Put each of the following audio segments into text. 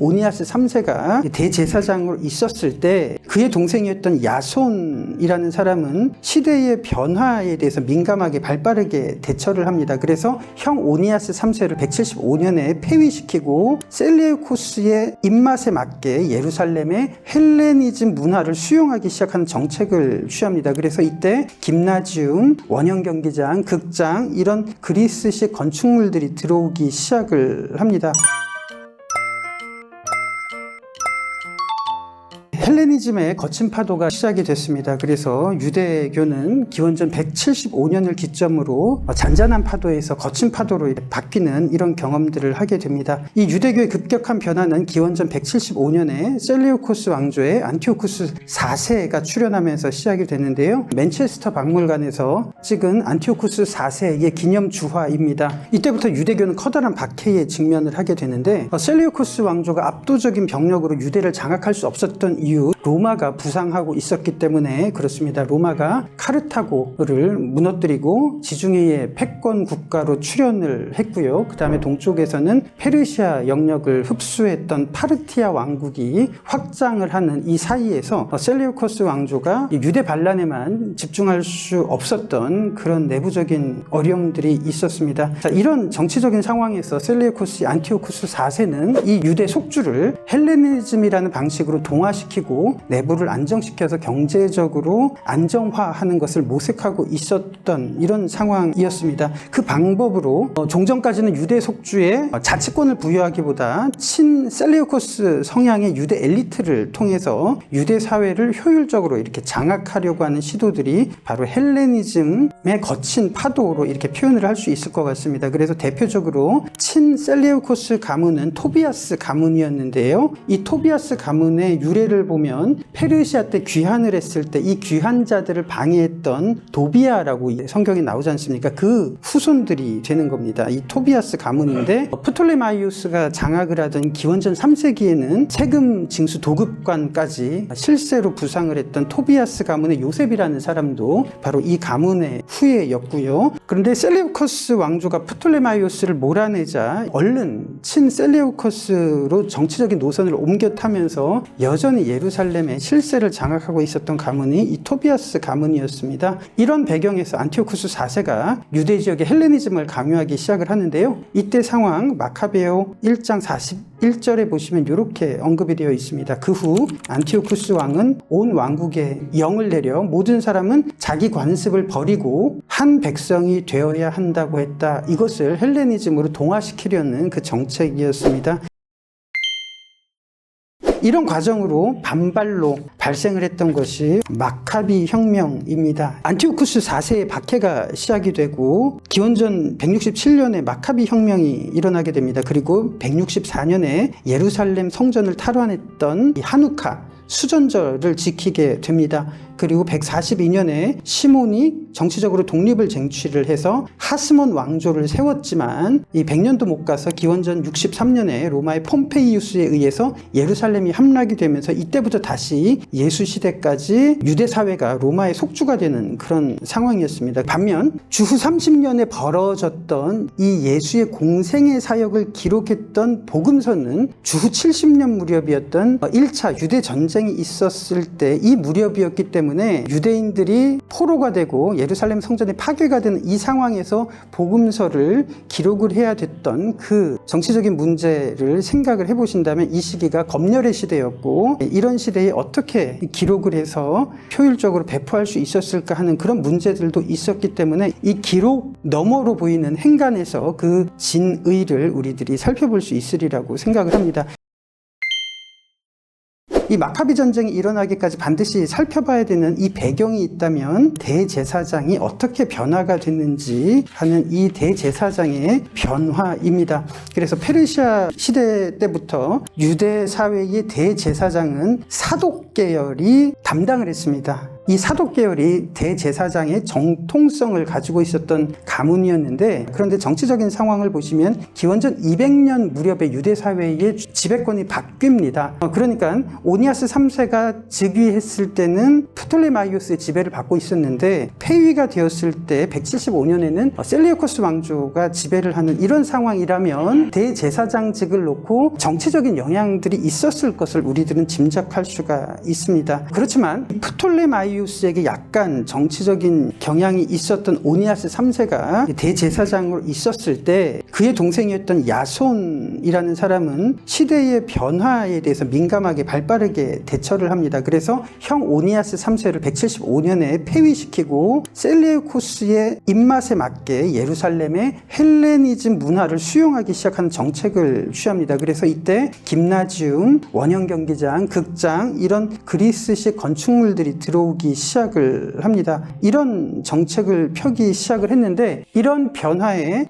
오니아스 3세가 대제사장으로 있었을 때 그의 동생이었던 야손이라는 사람은 시대의 변화에 대해서 민감하게 발빠르게 대처를 합니다. 그래서 형 오니아스 3세를 175년에 폐위시키고 셀레우코스의 입맛에 맞게 예루살렘의 헬레니즘 문화를 수용하기 시작하는 정책을 취합니다. 그래서 이때 김나지움, 원형 경기장, 극장 이런 그리스식 건축물들이 들어오기 시작을 합니다. 헬레니즘의 거친 파도가 시작이 됐습니다. 그래서 유대교는 기원전 175년을 기점으로 잔잔한 파도에서 거친 파도로 바뀌는 이런 경험들을 하게 됩니다. 이 유대교의 급격한 변화는 기원전 175년에 셀레우코스 왕조의 안티오쿠스 4세가 출현하면서 시작이 됐는데요. 맨체스터 박물관에서 찍은 안티오쿠스 4세의 기념 주화입니다. 이때부터 유대교는 커다란 박해에 직면을 하게 되는데 셀레우코스 왕조가 압도적인 병력으로 유대를 장악할 수 없었던 이유, 로마가 부상하고 있었기 때문에 그렇습니다. 로마가 카르타고를 무너뜨리고 지중해의 패권 국가로 출현을 했고요. 그 다음에 동쪽에서는 페르시아 영역을 흡수했던 파르티아 왕국이 확장을 하는 이 사이에서 셀레우코스 왕조가 유대 반란에만 집중할 수 없었던 그런 내부적인 어려움들이 있었습니다. 자, 이런 정치적인 상황에서 셀레우코스 안티오쿠스 4세는 이 유대 속주를 헬레니즘이라는 방식으로 동화시키고 내부를 안정시켜서 경제적으로 안정화하는 것을 모색하고 있었던 이런 상황이었습니다. 그 방법으로 종전까지는 유대 속주에 자치권을 부여하기보다 친 셀레우코스 성향의 유대 엘리트를 통해서 유대 사회를 효율적으로 이렇게 장악하려고 하는 시도들이 바로 헬레니즘의 거친 파도로 이렇게 표현을 할 수 있을 것 같습니다. 그래서 대표적으로 친 셀레우코스 가문은 토비아스 가문이었는데요. 이 토비아스 가문의 유래를 보면 페르시아 때 귀환을 했을 때 이 귀환자들을 방해했던 도비아라고 성경에 나오지 않습니까? 그 후손들이 되는 겁니다. 이 토비아스 가문인데 프톨레마이오스가 장악을 하던 기원전 3세기에는 세금 징수 도급관까지 실세로 부상을 했던 토비아스 가문의 요셉이라는 사람도 바로 이 가문의 후예였고요. 그런데 셀레우코스 왕조가 프톨레마이오스를 몰아내자 얼른 친 셀레우코스로 정치적인 노선을 옮겨 타면서 여전히 예루살렘의 실세를 장악하고 있었던 가문이 이 토비아스 가문이었습니다. 이런 배경에서 안티오쿠스 4세가 유대 지역의 헬레니즘을 강요하기 시작을 하는데요. 이때 상황 마카베오 1장 41절에 보시면 이렇게 언급이 되어 있습니다. 그 후 안티오쿠스 왕은 온 왕국에 영을 내려 모든 사람은 자기 관습을 버리고 한 백성이 되어야 한다고 했다. 이것을 헬레니즘으로 동화시키려는 그 정책이었습니다. 이런 과정으로 반발로 발생을 했던 것이 마카비 혁명입니다. 안티오쿠스 4세의 박해가 시작이 되고 기원전 167년에 마카비 혁명이 일어나게 됩니다. 그리고 164년에 예루살렘 성전을 탈환했던 이 하누카 수전절을 지키게 됩니다. 그리고 142년에 시몬이 정치적으로 독립을 쟁취를 해서 하스몬 왕조를 세웠지만 이 100년도 못 가서 기원전 63년에 로마의 폼페이우스에 의해서 예루살렘이 함락이 되면서 이때부터 다시 예수 시대까지 유대 사회가 로마의 속주가 되는 그런 상황이었습니다. 반면 주후 30년에 벌어졌던 이 예수의 공생의 사역을 기록했던 복음서는 주후 70년 무렵이었던 1차 유대 전쟁이 있었을 때 이 무렵이었기 때문에 유대인들이 포로가 되고 예루살렘 성전이 파괴가 되는 이 상황에서 복음서를 기록을 해야 됐던 그 정치적인 문제를 생각을 해보신다면 이 시기가 검열의 시대였고 이런 시대에 어떻게 기록을 해서 효율적으로 배포할 수 있었을까 하는 그런 문제들도 있었기 때문에 이 기록 너머로 보이는 행간에서 그 진의를 우리들이 살펴볼 수 있으리라고 생각을 합니다. 이 마카비 전쟁이 일어나기까지 반드시 살펴봐야 되는 이 배경이 있다면 대제사장이 어떻게 변화가 됐는지 하는 이 대제사장의 변화입니다. 그래서 페르시아 시대 때부터 유대 사회의 대제사장은 사독 계열이 담당을 했습니다. 이 사독 계열이 대제사장의 정통성을 가지고 있었던 가문이었는데, 그런데 정치적인 상황을 보시면 기원전 200년 무렵에 유대 사회의 지배권이 바뀝니다. 그러니까 오니아스 3세가 즉위했을 때는 프톨레마이오스의 지배를 받고 있었는데, 폐위가 되었을 때 175년에는 셀레우코스 왕조가 지배를 하는 이런 상황이라면 대제사장직을 놓고 정치적인 영향들이 있었을 것을 우리들은 짐작할 수가 있습니다. 그렇지만 프톨레마이오스에게 약간 정치적인 경향이 있었던 오니아스 3세가 대제사장으로 있었을 때, 그의 동생이었던 야손이라는 사람은 시대의 변화에 대해서 민감하게 발빠르게 대처를 합니다. 그래서 형 오니아스 3세를 175년에 폐위시키고 셀레우코스의 입맛에 맞게 예루살렘의 헬레니즘 문화를 수용하기 시작하는 정책을 취합니다. 그래서 이때 김나지움, 원형 경기장, 극장, 이런 그리스식 건축물들이 들어오기 시작을 합니다. 이런 정책을 펴기 시작을 했는데, 이런 변화에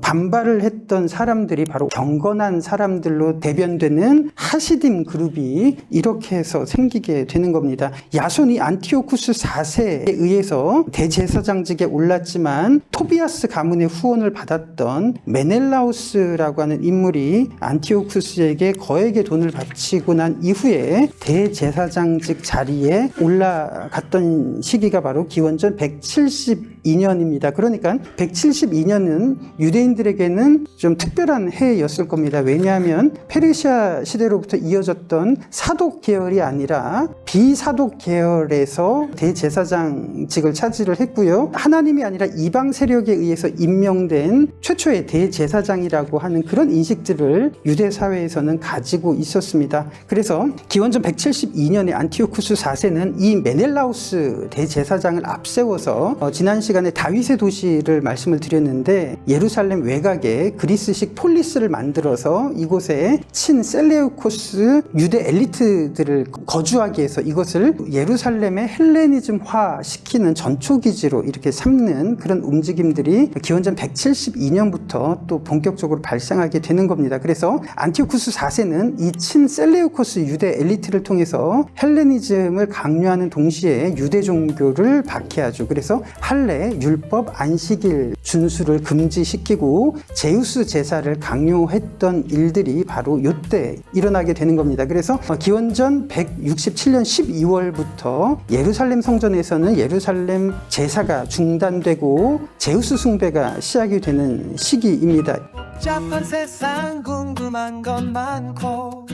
반발을 했던 사람들이 바로 경건한 사람들로 대변되는 하시딤 그룹이 이렇게 해서 생기게 되는 겁니다. 야손이 안티오쿠스 4세에 의해서 대제사장직에 올랐지만 토비아스 가문의 후원을 받았던 메넬라우스라고 하는 인물이 안티오쿠스에게 거액의 돈을 바치고 난 이후에 대제사장직 자리에 올라갔던 시기가 바로 기원전 172년입니다. 그러니까 172년은 유대인들에게는 좀 특별한 해였을 겁니다. 왜냐하면 페르시아 시대로부터 이어졌던 사독 계열이 아니라 비사독 계열에서 대제사장직을 차지를 했고요. 하나님이 아니라 이방 세력에 의해서 임명된 최초의 대제사장이라고 하는 그런 인식들을 유대 사회에서는 가지고 있었습니다. 그래서 기원전 172년에 안티오쿠스 4세는 이 메넬라우스 대제사장을 앞세워서 지난 시간에 다윗의 도시를 말씀을 드렸는데, 예루살렘 외곽에 그리스식 폴리스를 만들어서 이곳에 친 셀레우코스 유대 엘리트들을 거주하게 해서 이것을 예루살렘의 헬레니즘화 시키는 전초기지로 이렇게 삼는 그런 움직임들이 기원전 172년부터 또 본격적으로 발생하게 되는 겁니다. 그래서 안티오쿠스 4세는 이 친 셀레우코스 유대 엘리트를 통해서 헬레니즘을 강요하는 동시에 유대 종교를 박해하죠. 그래서 할례, 율법, 안식일 준수를 금지시키고 제우스 제사를 강요했던 일들이 바로 이때 일어나게 되는 겁니다. 그래서 기원전 167년 12월부터 예루살렘 성전에서는 예루살렘 제사가 중단되고 제우스 숭배가 시작이 되는 시기입니다. 복잡한 세상 궁금한 건 많고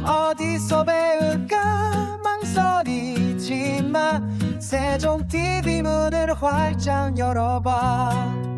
어디서 배울까 망설이지만 세종 TV 문을 활짝 열어봐.